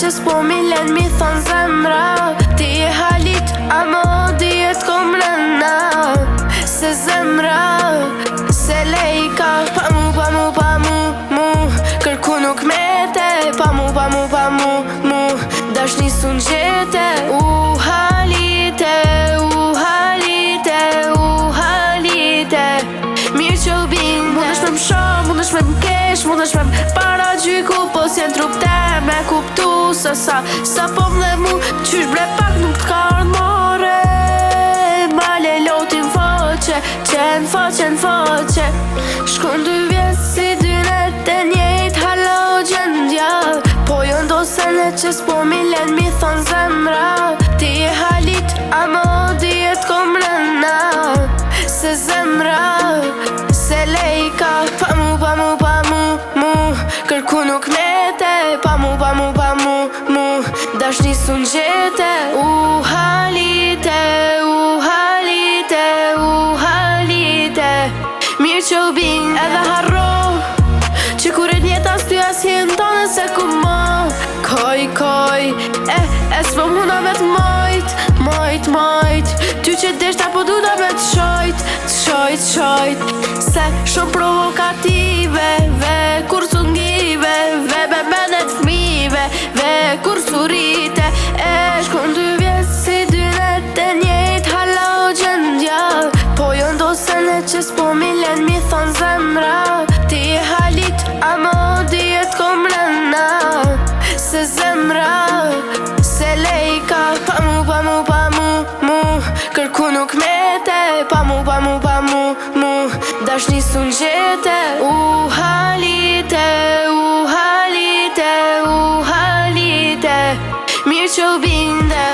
që s'po milen mi thon zemra. Ti e halit, ama dijet kom rëna. Se zemra, se lejka. Pa mu, pa mu, pa mu, mu. Kërku nuk mete. Pa mu, pa mu, pa mu, mu. Dashni sun gjete. U halite, u halite, u halite. Mirë që u binde. Mundesh me m'sho, mundesh me m'kesh, mundesh me m'para gjyku. Po si e trup te me kuptu se sa po m'dhe mu. Qysh bre pak nuk t'ka ardhmore. Male lotin faqe, qen faqe në faqe. Shkon 2 vjet si 2 net e njejt halo gjendja. Po jo ndosene që s'po milen mi thon zemra. Ti e halit, ama dijet kom rëna. Se zemra, se lejka. Pa mu, pa mu, pa mu, mu. Kërku nuk mete. Pa mu, pa mu, pa mu, mu. Dashni sun gjete. U halite, u halite, u halite. Mirë që u bin edhe harro që kur e njeta s'ty as jenë tonë se ku mo. Koj, s'po muna me t'mojt, mojt. Ty që deshta po du da me t'shojt. Se shumë provokative, ve kur su ngive, ve bebenet fmive, ve kur su rite. Shkon 2 vjet si 2 net e njejt halo gjendja. Po jo ndosene që s'po milen mi thon zemra. Ti e halit, ama dijet kom rëna. Se zemra, se lejka. Pa mu, pa mu, pa mu, mu. Kërku nuk mete. Pa mu, pa mu, pa mu, mu. Dashni sun gjete. U halite, u halite, u halite. Mirë që u binde.